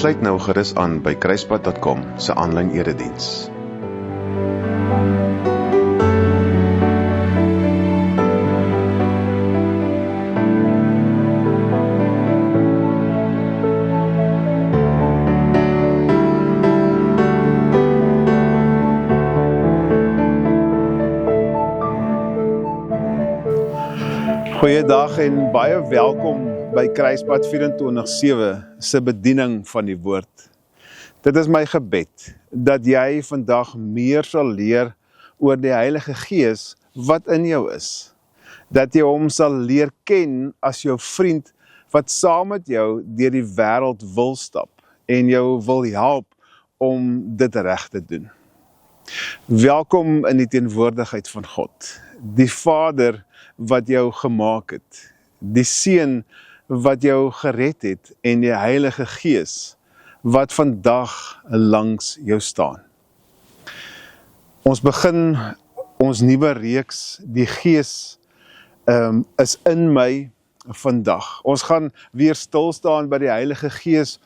Sluit nou gerus aan by kruispad.com se aanlyn erediens. Goeiedag en baie welkom by Kruispad 24/7 se bediening van die woord. Dit is my gebed dat jy vandag meer sal leer oor die Heilige Gees wat in jou is. Dat jy hom sal leer ken as jou vriend wat saam met jou deur die wêreld wil stap en jou wil help om dit reg te doen. Welkom in die teenwoordigheid van God, die Vader wat jou gemaak het, die Seun wat jou gered het en die Heilige Gees wat vandag langs jou staan. Ons begin ons nuwe reeks, die Gees is in my vandag. Ons gaan weer stil staan by die Heilige Gees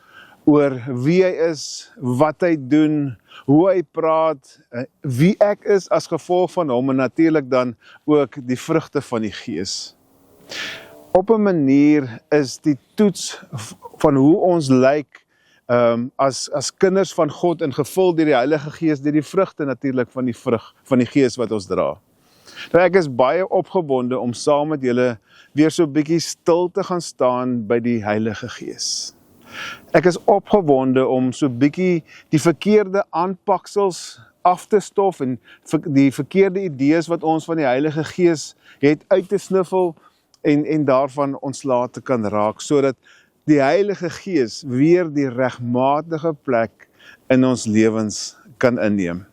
oor wie hy is, wat hy doen, hoe hy praat, wie ek is as gevolg van hom en natuurlik dan ook die vrugte van die Gees. Op 'n manier is die toets van hoe ons lyk as kinders van God en gevul deur die Heilige Gees, deur die vrugte natuurlik van die vrug van die Gees wat ons dra. Nou ek is baie opgewonde om saam met julle weer so 'n bietjie stil te gaan staan by die Heilige Gees. Ek is opgewonde om so 'n bietjie die verkeerde aanpaksels af te stof en die verkeerde idees wat ons van die Heilige Gees het uit te sniffel en daarvan ontslae te kan raak, sodat die Heilige Gees weer die regmatige plek in ons lewens kan inneem.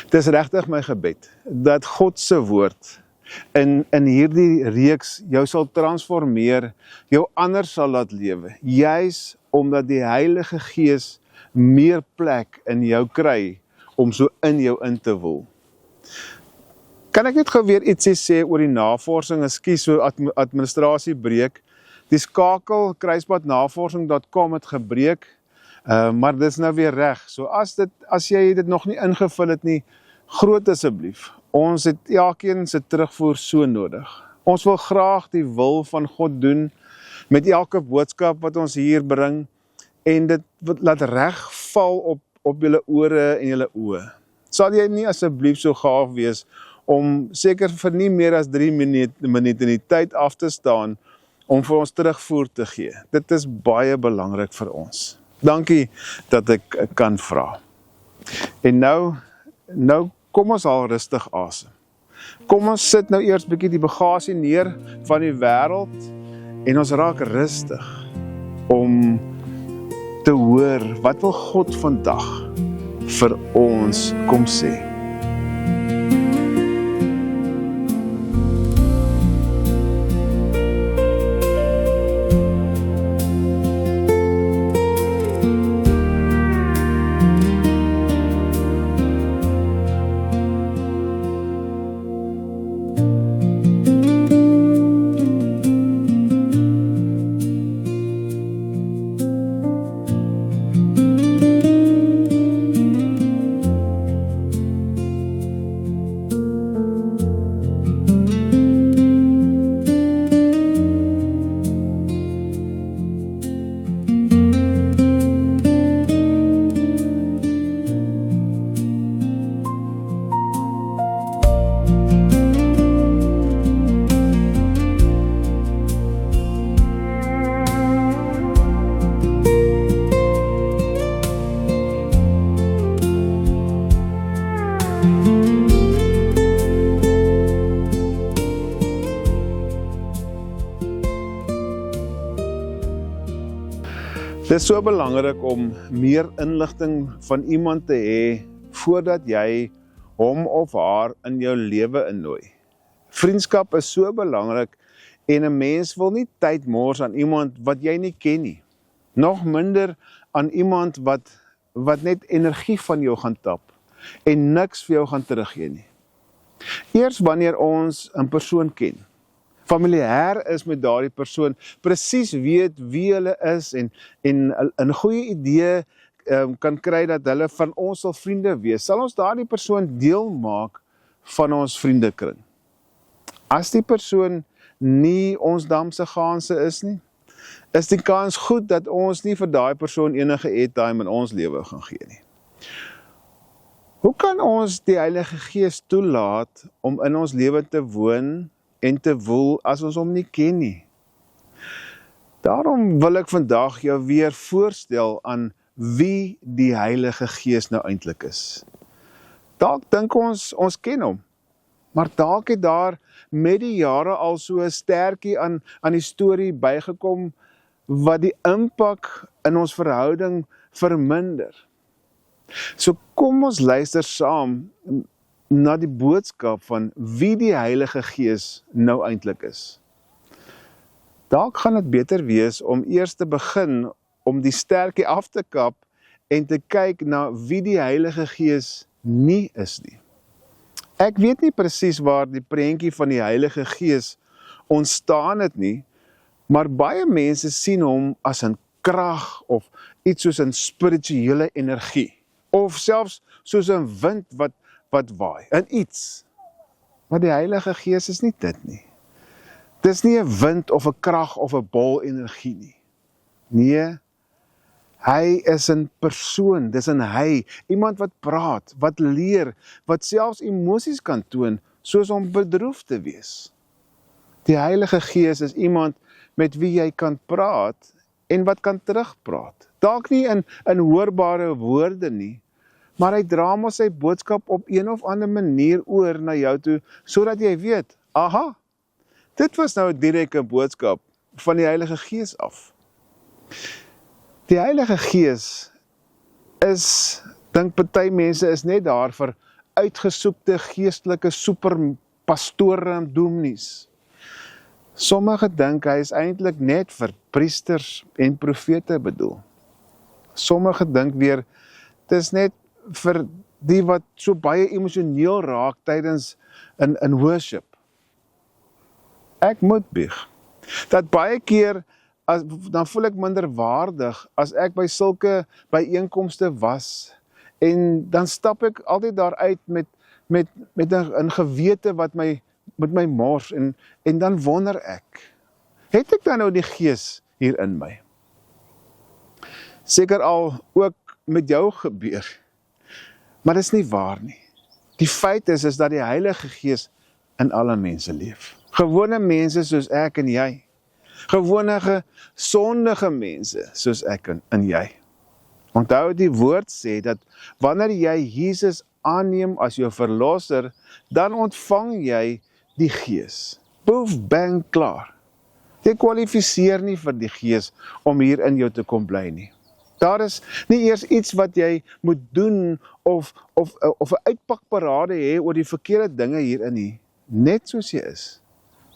Dit is regtig my gebed, dat God se woord in hierdie reeks jou sal transformeer, jou anders sal laat lewe, juis omdat die Heilige Gees meer plek in jou kry, om so in jou in te woel. Kan ek net gou weer ietsie sê oor die navorsing, ekskuus so administrasiebreek. Die skakel kruispadnavorsing.com het gebreek, maar dit is nou weer reg. So as jy dit nog nie ingevul het nie, groot asseblief. Ons het elkeen se terugvoer so nodig. Ons wil graag die wil van God doen met elke boodskap wat ons hier bring en dit laat reg val op julle ore en julle oë. Sal jy nie asseblief so gaaf wees om seker vir nie meer as 3 minute in die tyd af te staan om vir ons terugvoer te gee. Dit is baie belangrik vir ons. Dankie dat ek kan vra. En nou kom ons al rustig asem. Kom ons sit nou eers bietjie die bagasie neer van die wêreld en ons raak rustig om te hoor wat wil God vandag vir ons kom sê. Dit is so belangrik om meer inligting van iemand te hê voordat jy hom of haar in jou lewe innooi. Vriendskap is so belangrik en 'n mens wil nie tyd mors aan iemand wat jy nie ken nie. Nog minder aan iemand wat net energie van jou gaan tap en niks vir jou gaan teruggee nie. Eers wanneer ons 'n persoon ken, familiêr is met daardie persoon, presies weet wie hulle is en 'n goeie idee kan kry dat hulle van ons sal vriende wees, sal ons daardie persoon deel maak van ons vriendekring. As die persoon nie ons damse gaanse is nie, is die kans goed dat ons nie vir daai persoon enige airtime in ons lewe gaan gee nie. Hoe kan ons die Heilige Gees toelaat om in ons lewe te woon en te woel as ons hom nie ken nie? Daarom wil ek vandag jou weer voorstel aan wie die Heilige Gees nou eintlik is. Dalk dink ons ken hom, maar dalk het daar met die jare al so 'n stertjie aan die storie bygekom wat die impak in ons verhouding verminder. So kom ons luister saam na die boodskap van wie die Heilige Gees nou eintlik is. Dalk gaan dit beter wees om eers te begin om die stertjie af te kap en te kyk na wie die Heilige Gees nie is nie. Ek weet nie presies waar die prentjie van die Heilige Gees ontstaan het nie, maar baie mense sien hom as 'n krag of iets soos 'n spirituele energie, of selfs soos 'n wind wat waai, en iets. Maar die Heilige Gees is nie dit nie. Dis nie 'n wind of 'n krag of 'n bol energie nie. Nee, hy is 'n persoon, dis 'n hy, iemand wat praat, wat leer, wat selfs emosies kan toon, soos om bedroef te wees. Die Heilige Gees is iemand met wie jy kan praat en wat kan terugpraat. Dalk nie in hoorbare woorde nie, maar hy dra mos sy boodskap op een of ander manier oor na jou toe, sodat jy weet, aha, dit was nou 'n direkte boodskap van die Heilige Gees af. Die Heilige Gees is, dink party mense, is net daar vir uitgesoekte geestelike superpastore en dominees. Sommige dink hy is eintlik net vir priesters en profete bedoel. Sommige dink weer, dit is net vir die wat so baie emosioneel raak tydens in worship. Ek moet bieg, dat baie keer, dan voel ek minderwaardig as ek by sulke byeenkomste was, en dan stap ek altyd daar uit met 'n gewete wat met my mors, en dan wonder ek, het ek dan nou die Gees hier in my? Seker al ook met jou gebeur, maar dit is nie waar nie. Die feit is dat die Heilige Gees in alle mense leef. Gewone mense soos ek en jy. Gewone sondige mense soos ek en jy. Onthou, die woord sê dat wanneer jy Jesus aanneem as jou verlosser, dan ontvang jy die Gees. Boef, bang, klaar. Jy kwalifiseer nie vir die Gees om hier in jou te kom bly nie. Daar is nie eers iets wat jy moet doen of 'n uitpakparade hê oor die verkeerde dinge hierin nie. Net soos jy is,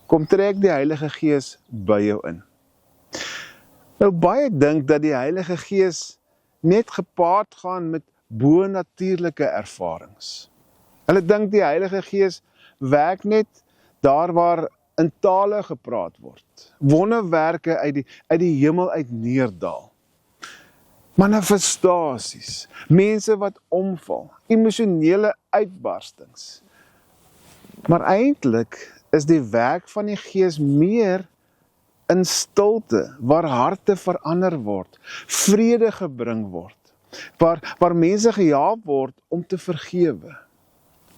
kom trek die Heilige Gees by jou in. Nou baie dink dat die Heilige Gees net gepaard gaan met bo-natuurlike ervarings. Hulle dink die Heilige Gees werk net daar waar in tale gepraat word, wonderwerke uit die hemel uit neerdal. Manifestasies, mense wat omval, emosionele uitbarstings. Maar eintlik is die werk van die Gees meer in stilte, waar harte verander word, vrede gebring word, waar mense gehelp word om te vergewe.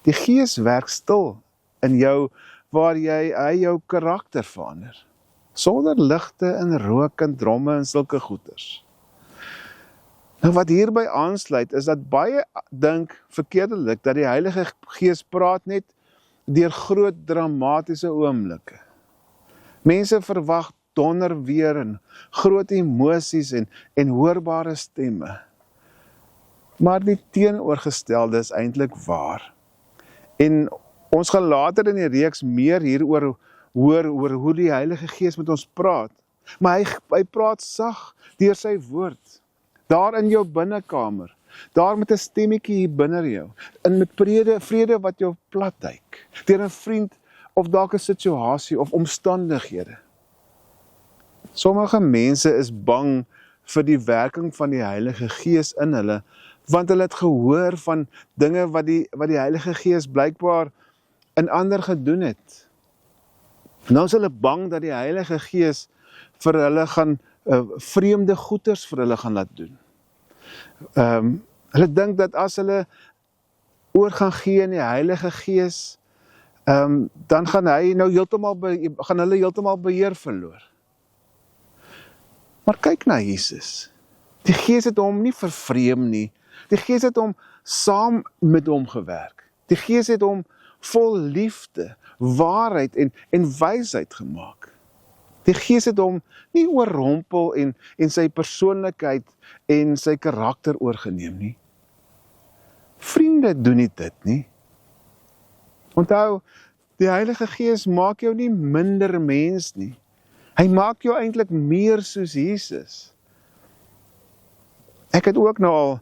Die Gees werk stil in jou, waar hy jou karakter verander, sonder ligte en rook en dromme en sulke goeters. Nou wat hierby aansluit is dat baie dink verkeerdelik dat die Heilige Gees praat net deur groot dramatiese oomblikke. Mense verwag donderweer en groot emosies en hoorbare stemme. Maar die teenoorgestelde is eintlik waar. En ons gaan later in die reeks meer hieroor hoor hoe die Heilige Gees met ons praat. Maar hy praat sag deur sy woord. Daar in jou binnekamer, daar met 'n stemmetjie hier binne jou, en met vrede wat jou platduik, deur 'n vriend of dalk 'n situasie of omstandighede. Sommige mense is bang vir die werking van die Heilige Gees in hulle, want hulle het gehoor van dinge wat die Heilige Gees blykbaar in ander gedoen het. Nou is hulle bang dat die Heilige Gees vir hulle gaan vreemde goeders vir hulle gaan laat doen. Hulle dink dat as hulle oor gaan gee in die Heilige Gees, dan gaan hulle heeltemal beheer verloor. Maar kyk na Jesus. Die Gees het hom nie vervreem nie. Die Gees het hom saam met hom gewerk. Die Gees het hom vol liefde, waarheid en wysheid gemaak. Die Gees het hom nie oorrompel en sy persoonlikheid en sy karakter oorgeneem nie. Vriende doen nie dit nie. Onthou, die Heilige Gees maak jou nie minder mens nie. Hy maak jou eintlik meer soos Jesus. Ek het ook nou al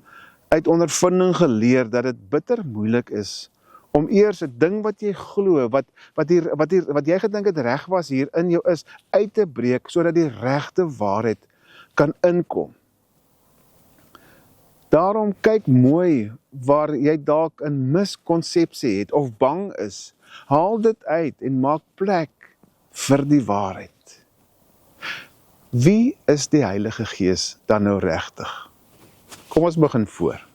uit ondervinding geleer dat dit bitter moeilik is om eers 'n ding wat jy glo, wat jy gedink het reg was hier in jou is, uit te breek sodat die regte waarheid kan inkom. Daarom kyk mooi waar jy dalk 'n miskonsepsie het of bang is. Haal dit uit en maak plek vir die waarheid. Wie is die Heilige Gees dan nou regtig? Kom ons begin voor.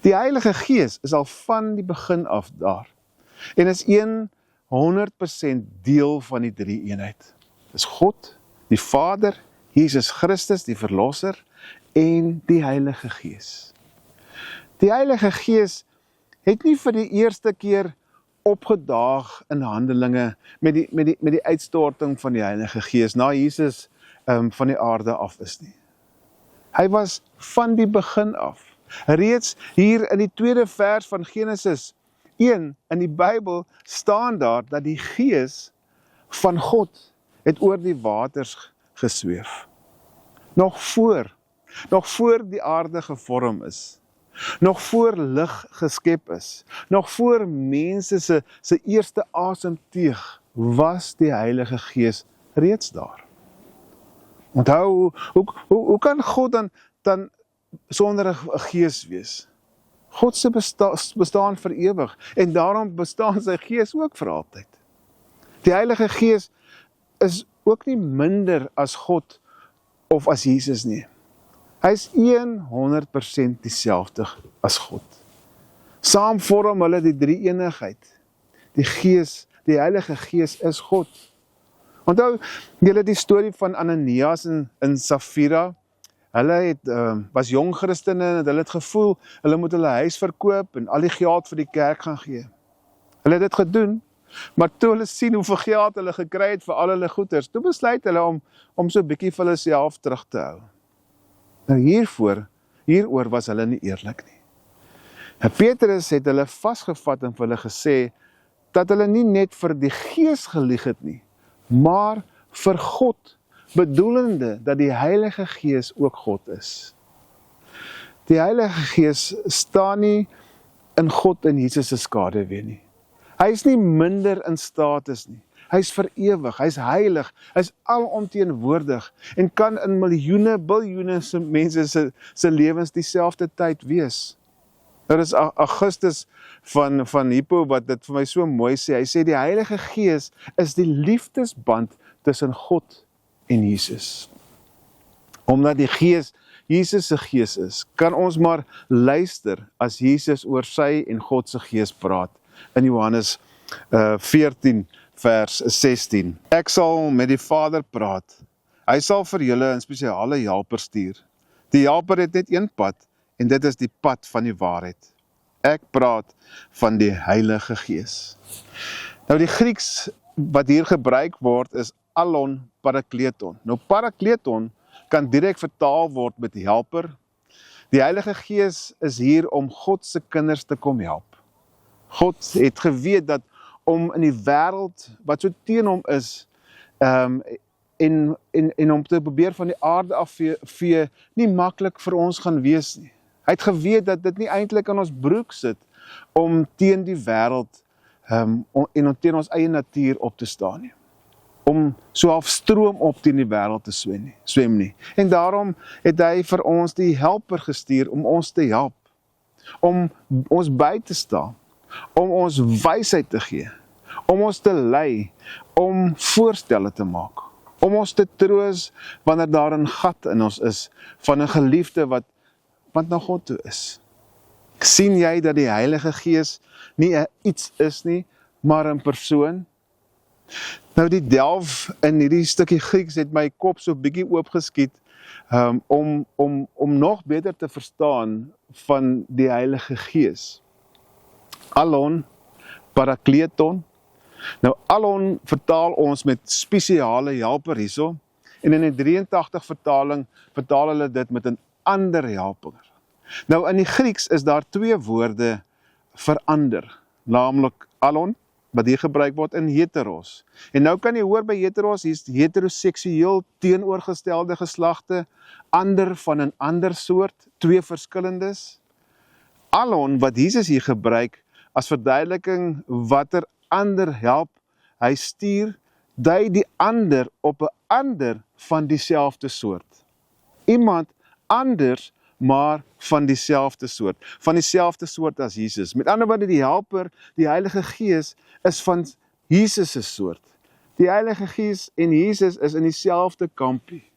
Die Heilige Gees is al van die begin af daar en is 100% deel van die drie-eenheid. Dis God, die Vader, Jesus Christus, die Verlosser en die Heilige Gees. Die Heilige Gees het nie vir die eerste keer opgedaag in Handelinge met die uitstorting van die Heilige Gees na Jesus van die aarde af is nie. Hy was van die begin af. Reeds hier in die tweede vers van Genesis 1 in die Bybel staan daar dat die Gees van God het oor die waters gesweef. Nog voor die aarde gevorm is, nog voor lig geskep is, nog voor mense se eerste asemteug was die Heilige Gees reeds daar. Onthou, hoe kan God dan sonder 'n Gees wees? God se bestaan vir ewig en daarom bestaan sy Gees ook vir altyd. Die Heilige Gees is ook nie minder as God of as Jesus nie. Hy is 100% dieselfde as God. Saam vorm hulle die drie-eenigheid. Die Gees, die Heilige Gees is God. Onthou julle die storie van Ananias en Safira. Hulle was jong Christene en hulle het gevoel, hulle moet hulle huis verkoop en al die geld vir die kerk gaan gee. Hulle het dit gedoen, maar toe hulle sien hoeveel geld hulle gekry het vir al hulle goeders, toe besluit hulle om so 'n bietjie vir hulle self terug te hou. Nou hieroor was hulle nie eerlik nie. En Petrus het hulle vasgevat en vir hulle gesê, dat hulle nie net vir die Gees gelieg het nie, maar vir God, bedoelende dat die Heilige Gees ook God is. Die Heilige Gees staan nie in God en Jesus se skaduwee nie. Hy is nie minder in status nie. Hy is vir ewig, hy is heilig, hy is alomteenwoordig en kan in miljoene, biljoene mense se lewens dieselfde tyd wees. Daar is Augustus van Hippo wat dit vir my so mooi sê. Hy sê die Heilige Gees is die liefdesband tussen God en Jesus. Omdat die Gees Jesus se Gees is, kan ons maar luister as Jesus oor sy en God se Gees praat in Johannes 14 vers 16. Ek sal met die Vader praat. Hy sal vir julle 'n spesiale helper stuur. Die helper het net een pad en dit is die pad van die waarheid. Ek praat van die Heilige Gees. Nou die Grieks wat hier gebruik word is Allon Parakleton. Nou Parakleton kan direk vertaal word met helper. Die Heilige Gees is hier om God se kinders te kom help. God het geweet dat om in die wêreld wat so teen hom is, en om te probeer van die aarde af vee nie maklik vir ons gaan wees nie. Hy het geweet dat dit nie eintlik in ons broek sit om teen die wêreld en om teen ons eie natuur op te staan nie. Om so half stroom op teen die wêreld te swem nie. En daarom het hy vir ons die helper gestuur om ons te help, om ons by te staan, om ons wysheid te gee, om ons te lei, om voorstelle te maak, om ons te troos wanneer daar 'n gat in ons is, van 'n geliefde wat na God toe is. Sien jy dat die Heilige Gees nie 'n iets is nie, maar 'n persoon? Nou die delf in hierdie stukkie Grieks het my kop so bietjie oopgeskiet, om nog beter te verstaan van die Heilige Gees. Alon, Parakleton. Nou Alon vertaal ons met spesiale helper hierso, en in die 83 vertaling vertaal hulle dit met 'n ander helper. Nou in die Grieks is daar 2 woorde vir ander, naamlik Alon, wat hier gebruik word, in heteros. En nou kan jy hoor by heteros, hier is heteroseksueel teenoorgestelde geslagte, ander van 'n ander soort, 2 verskillendes. Alon, wat Jesus hier gebruik, as verduideliking watter ander help, hy stuur, dui die ander op 'n ander van dieselfde soort. Iemand anders, maar van dieselfde soort as Jesus. Met ander woorde, die helper, die Heilige Gees, is van Jesus se soort. Die Heilige Gees en Jesus is in dieselfde kampie.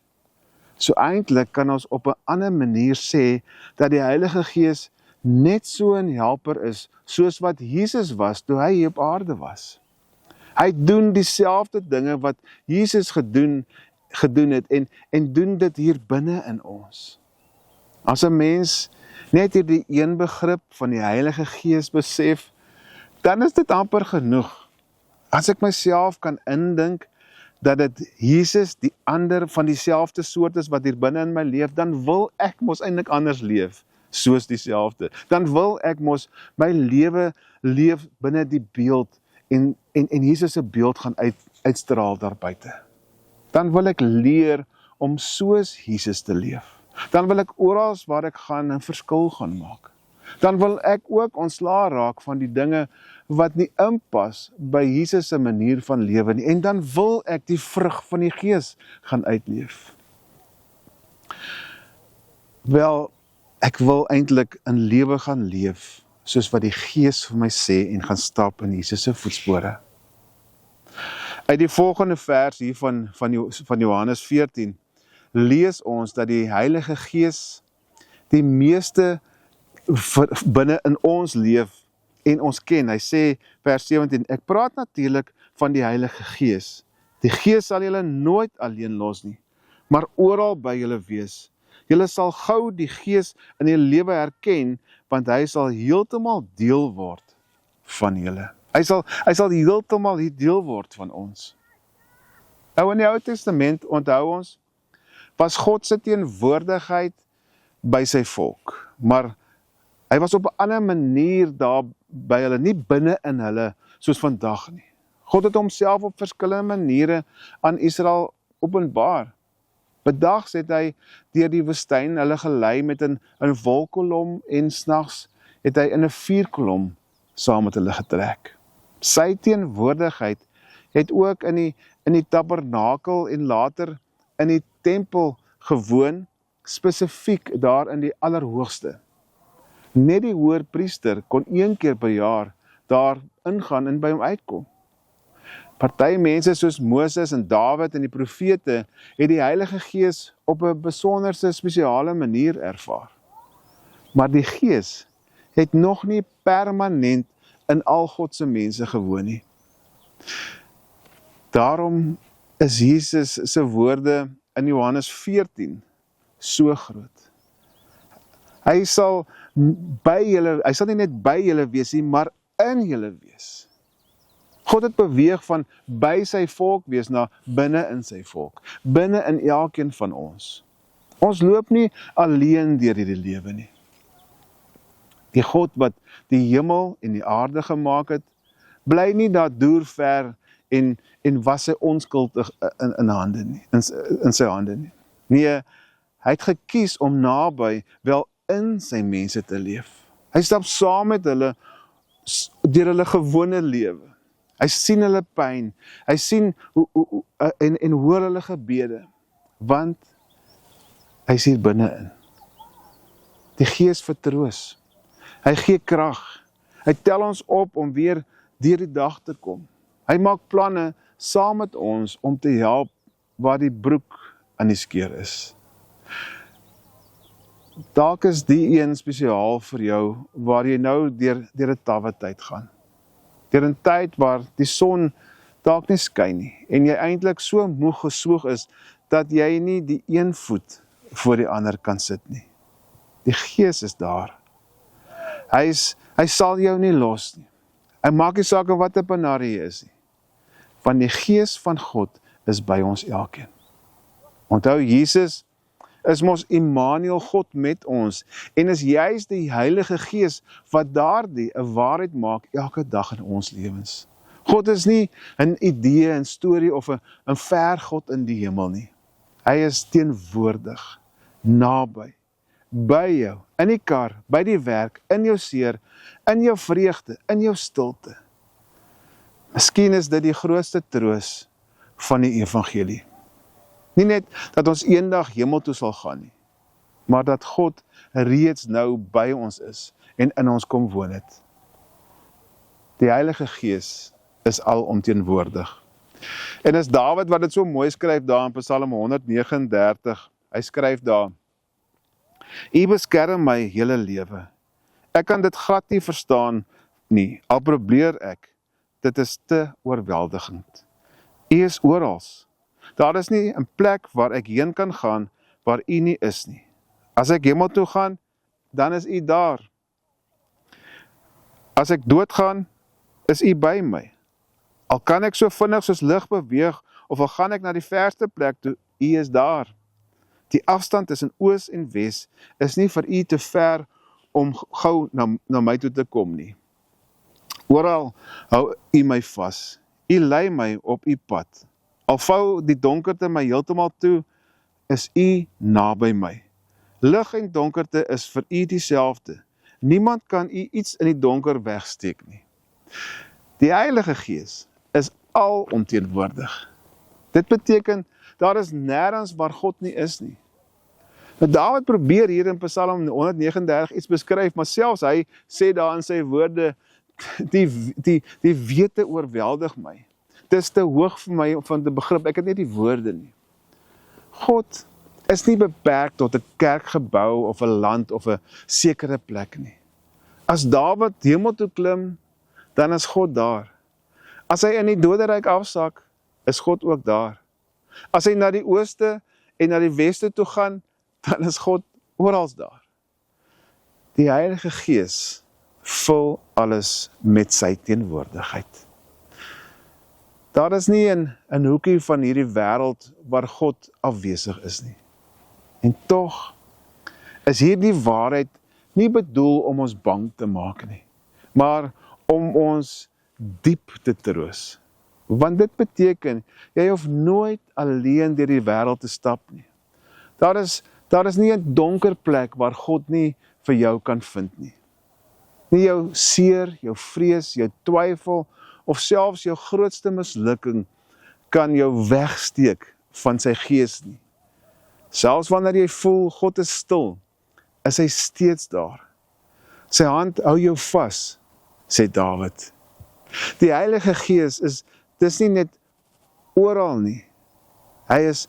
So eintlik kan ons op 'n ander manier sê, dat die Heilige Gees net so 'n helper is, soos wat Jesus was, toe hy hier op aarde was. Hy doen dieselfde dinge wat Jesus gedoen het, en doen dit hier binne in ons. As 'n mens net hierdie een begrip van die Heilige Gees besef, dan is dit amper genoeg. As ek myself kan indink, dat dit Jesus, die ander van dieselfde soort is wat hier binne in my leef, dan wil ek mos eintlik anders leef, soos dieselfde. Dan wil ek mos my lewe leef binne die beeld, en Jesus se beeld gaan uitstraal daar buite. Dan wil ek leer om soos Jesus te leef. Dan wil ek oral waar ek gaan 'n verskil gaan maak. Dan wil ek ook ontslae raak van die dinge wat nie inpas by Jesus se manier van lewe nie. En dan wil ek die vrug van die Gees gaan uitleef. Wel, ek wil eintlik 'n lewe gaan leef, soos wat die Gees vir my sê, en gaan stap in Jesus se voetspore. Uit die volgende vers hier van Johannes 14, lees ons dat die Heilige Gees die meeste binne in ons leef en ons ken. Hy sê, vers 17, ek praat natuurlik van die Heilige Gees. Die Gees sal julle nooit alleen los nie, maar oral by julle wees. Julle sal gou die Gees in julle lewe herken, want hy sal heeltemal deel word van julle. Hy sal heeltemal deel word van ons. Nou in die Ou Testament, onthou ons, was God se teenwoordigheid by sy volk, maar hy was op 'n ander manier daar by hulle, nie binne in hulle soos vandag nie. God het homself op verskillende maniere aan Israel openbaar. Bedags het hy deur die woestyn hulle gelei met 'n wolkkolom, en snags het hy in 'n vuurkolom saam met hulle getrek. Sy teenwoordigheid het ook in die tabernakel en later in die tempel gewoon, spesifiek daar in die Allerhoogste. Net die hoërpriester kon 1 keer per jaar daar ingaan en by hom uitkom. Party mense soos Moses en Dawid en die profete het die Heilige Gees op 'n besonderse spesiale manier ervaar. Maar die Gees het nog nie permanent in al God se mense gewoon nie. Daarom is Jesus se woorde in Johannes 14 so groot. Hy sal nie net by julle wees nie, maar in julle wees. God het beweeg van by sy volk wees na binne in sy volk, binne in elkeen van ons. Ons loop nie alleen deur hierdie lewe nie. Die God wat die hemel en die aarde gemaak het, bly nie daar deur ver en was sy onskuldig in sy hande nie. Nee, hy het gekies om naby, wel in sy mense te leef. Hy stap saam met hulle deur hulle gewone lewe. Hy sien hulle pyn, hy sien en hoor hulle gebede, want hy is hier binne-in. Die Gees vertroos, hy gee krag, hy tel ons op om weer deur die dag te kom. Hy maak planne saam met ons om te help waar die broek aan die skeur is. Dalk is die een spesiaal vir jou, waar jy nou deur 'n tawwe tyd gaan. Deur 'n tyd waar die son dalk nie skyn nie, en jy eintlik so moeg geswoeg is, dat jy nie die een voet voor die ander kan sit nie. Die Gees is daar. Hy sal jou nie los nie. Hy maak nie saak wat 'n penarie is nie. Want die Gees van God is by ons elkeen. Onthou, Jesus is mos Immanuel, God met ons, en is juist die Heilige Gees wat daardie 'n waarheid maak elke dag in ons lewens. God is nie 'n idee, 'n storie of 'n ver God in die hemel nie. Hy is teenwoordig, naby, by jou, in die kar, by die werk, in jou seer, in jou vreugde, in jou stilte. Miskien is dit die grootste troos van die evangelie. Nie net dat ons eendag hemel toe sal gaan nie, maar dat God reeds nou by ons is en in ons kom woon het. Die Heilige Gees is alomteenwoordig. En is Dawid wat dit so mooi skryf daar in Psalm 139. Hy skryf daar: U beskerm my hele lewe. Ek kan dit glad nie verstaan nie, al probeer ek. Dit is te oorweldigend. U is orals. Daar is nie 'n plek waar ek heen kan gaan, waar u nie is nie. As ek hemel toe gaan, dan is u daar. As ek doodgaan, is u by my. Al kan ek so vinnig soos lig beweeg, of al gaan ek na die verste plek toe, u is daar. Die afstand tussen oos en wes is nie vir u te ver om gou na my toe te kom nie. Oral hou u my vas. U lei my op u pad. Al vou die donkerte my heeltemal toe, is u naby my. Lig en donkerte is vir u dieselfde. Niemand kan u iets in die donker wegsteek nie. Die Heilige Gees is alomteenwoordig. Dit beteken, daar is nêrens waar God nie is nie. Dawid probeer hier in Psalm 139 iets beskryf, maar selfs hy sê daar in sy woorde, die wete oorweldig my. Dit is te hoog vir my om van te begrip, ek het nie die woorde nie. God is nie beperk tot 'n kerkgebou of 'n land of 'n sekere plek nie. As Dawid hemel toe klim, dan is God daar. As hy in die doderyk afsak, is God ook daar. As hy na die ooste en na die weste toe gaan, dan is God oral daar. Die Heilige Gees vul alles met sy teenwoordigheid. Daar is nie 'n hoekie van hierdie wêreld waar God afwesig is nie. En tog is hierdie waarheid nie bedoel om ons bang te maak nie, maar om ons diep te troos. Want dit beteken, jy hoef nooit alleen deur die wêreld te stap nie. Daar is nie 'n donker plek waar God nie vir jou kan vind nie. Nie jou seer, jou vrees, jou twyfel, of selfs jou grootste mislukking kan jou wegsteek van sy Gees nie. Selfs wanneer jy voel God is stil, is hy steeds daar. Sy hand hou jou vas, sê Dawid. Die Heilige Gees dis nie net oral nie. Hy is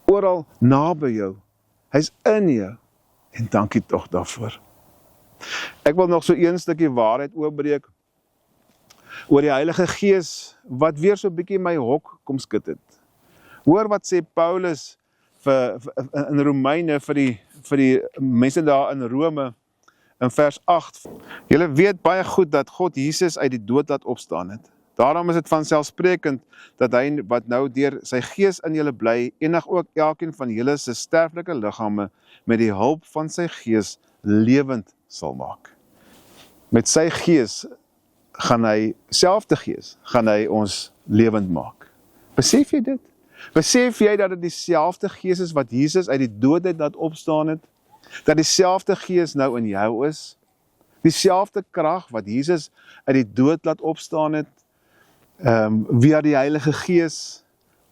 oral naby jou. Hy's in jou. En dankie tog daarvoor. Ek wil nog so een stukkie waarheid oopbreek oor die Heilige Gees, wat weer so 'n bietjie my hok kom skud het. Hoor wat sê Paulus in Romeine vir die mense daar in Rome, in vers 8. Julle weet baie goed dat God Jesus uit die dood laat opstaan het. Daarom is dit vanselfsprekend dat hy wat nou deur sy Gees in julle bly, enig ook elkeen van julle se sterflike liggame met die hulp van sy Gees lewend sal maak. Met sy Gees gaan hy, selfde Gees, gaan hy ons lewend maak. Besef jy dit? Besef jy dat dit dieselfde Gees is wat Jesus uit die dood laat opstaan het? Dat dieselfde Gees nou in jou is? Dieselfde krag wat Jesus uit die dood laat opstaan het, via die Heilige Gees,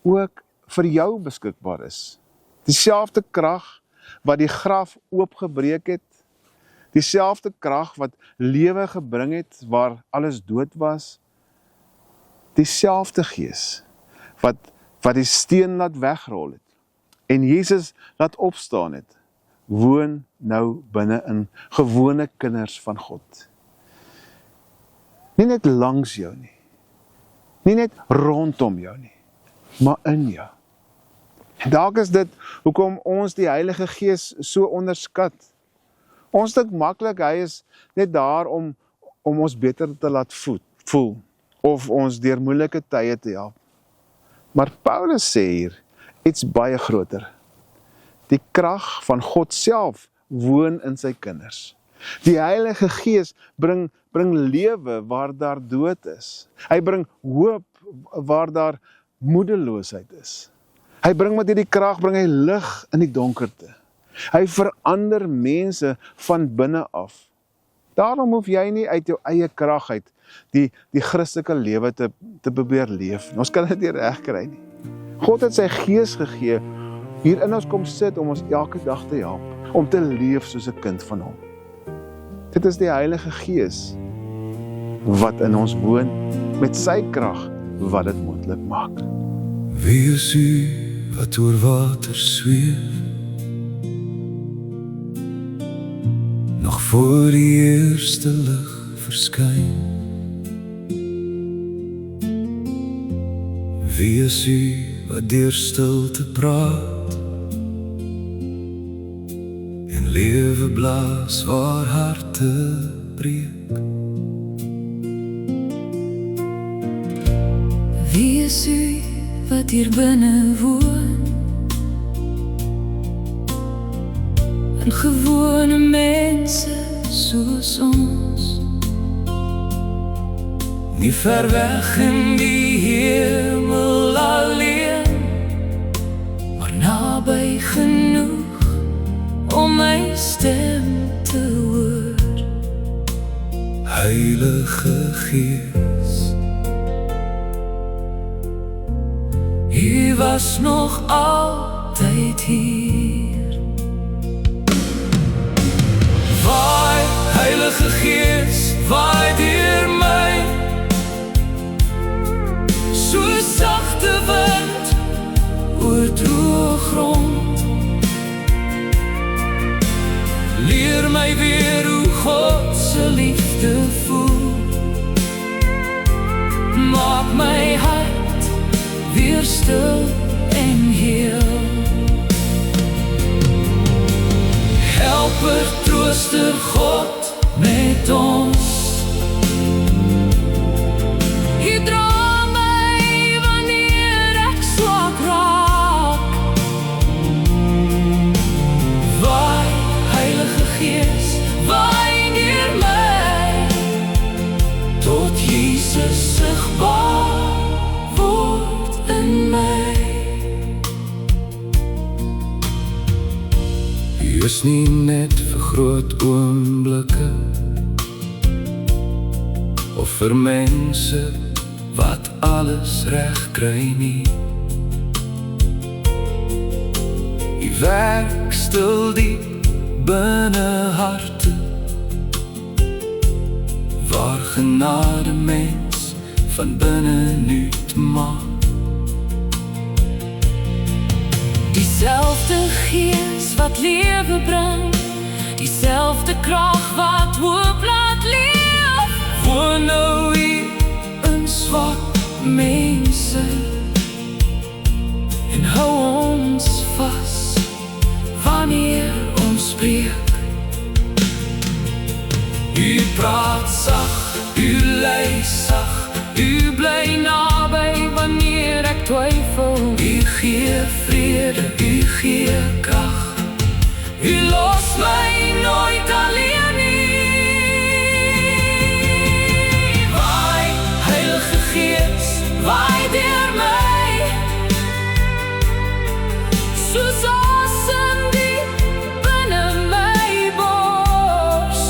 ook vir jou beskikbaar is. Dieselfde krag wat die graf oopgebreek het, dieselfde krag wat lewe gebring het waar alles dood was, dieselfde Gees wat die steen laat wegrol het en Jesus laat opstaan het, woon nou binne in gewone kinders van God. Nie net langs jou nie, nie net rondom jou nie, maar in jou. En dalk is dit hoekom ons die Heilige Gees so onderskat. Ons dink maklik, hy is net daar om ons beter te laat voel, of ons deur moeilike tye te help. Maar Paulus sê hier iets baie groter. Die krag van God self woon in sy kinders. Die Heilige Gees bring lewe waar daar dood is. Hy bring hoop waar daar moedeloosheid is. Hy bring met hierdie krag, bring hy lig in die donkerte. Hy verander mense van binne af. Daarom hoef jy nie uit jou eie krag uit die Christelike lewe te probeer leef. Ons kan dit nie reg kry nie. God het sy Gees gegee, hier in ons kom sit om ons elke dag te help, om te leef soos 'n kind van hom. Dit is die Heilige Gees wat in ons woon, met sy krag wat dit moontlik maak. Wie is u wat oor water zweef? Nog voor die eerste lig verskyn. Wie is u wat deur stilte praat en lewe blaas waar harte breek? Wie is u wat hier binne woon en gewone mense soos ons, nie ver weg in die hemel alleen, maar naby genoeg om my stem te hoor. Heilige Gees, U was nog altyd hier. waai, Heilige Gees, waai deur my, So sagte wind oor droë grond, leer my weer hoe God se liefde voel. Maak my hart weer stil en heel. Helper, trooster, God met ons. U dra my wanneer ek swak raak. Waai, Heilige Gees, waai neer my, tot Jesus sigbaar word in my. U is nie net vir groot oomblikke of vir mense wat alles reg kry nie. U werk stil diep binne harte, waar genade mens van binne nuut maak. Dieselfde Gees wat lewe bring, dieselfde krag wat hoop laat leef, Woon nou hier in swak mense en hou ons vas wanneer ons breek. U praat sag, u lei sag, U bly naby wanneer ek twyfel. u gee vrede, u gee krag. U los my nooit alleen nie. Waai, Heilige Gees, waai deur my, soos asem diep binne my bors.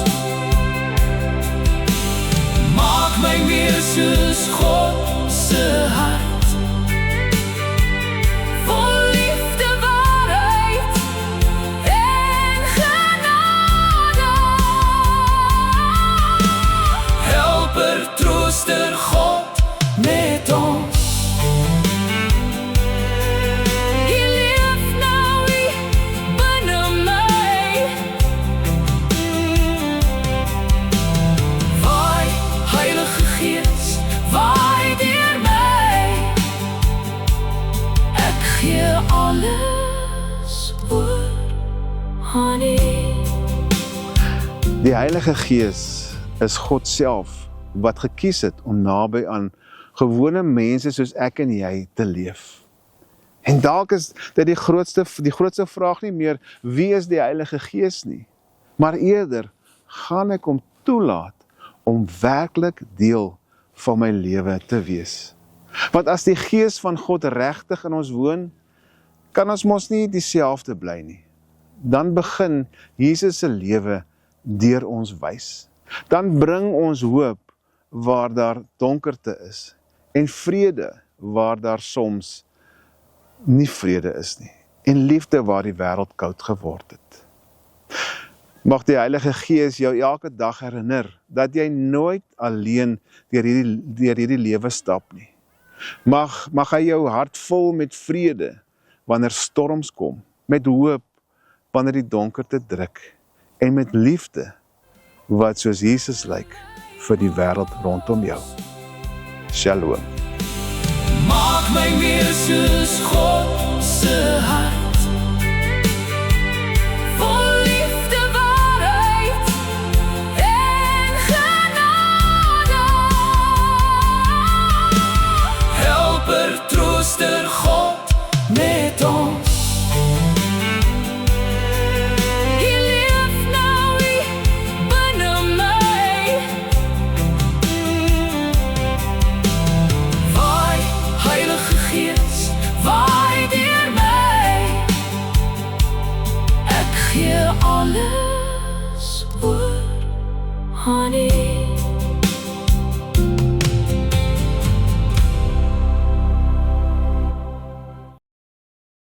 Die Heilige Gees is God self wat gekies het om naby aan gewone mense soos ek en jy te leef. En dalk is dit die grootste vraag nie meer, wie is die Heilige Gees nie, maar eerder, gaan ek hom toelaat om werklik deel van my lewe te wees. Want as die Gees van God regtig in ons woon, kan ons mos nie dieselfde bly nie. Dan begin Jesus se lewe deur ons wys. Dan bring ons hoop waar daar donkerte is en vrede waar daar soms nie vrede is nie en liefde waar die wêreld koud geword het. Mag die Heilige Gees jou elke dag herinner dat jy nooit alleen deur hierdie lewe stap nie. Mag hy jou hart vol met vrede wanneer storms kom, met hoop wanneer die donkerte druk en met liefde wat soos Jesus lyk vir die wêreld rondom jou. Shalom. Maak my meer soos God se hart, vol liefde, waarheid en genade. Helper, trooster, God met ons. Hier leef nou hier binne my. Waai, Heilige Gees, waai deur my. Ek gee alles.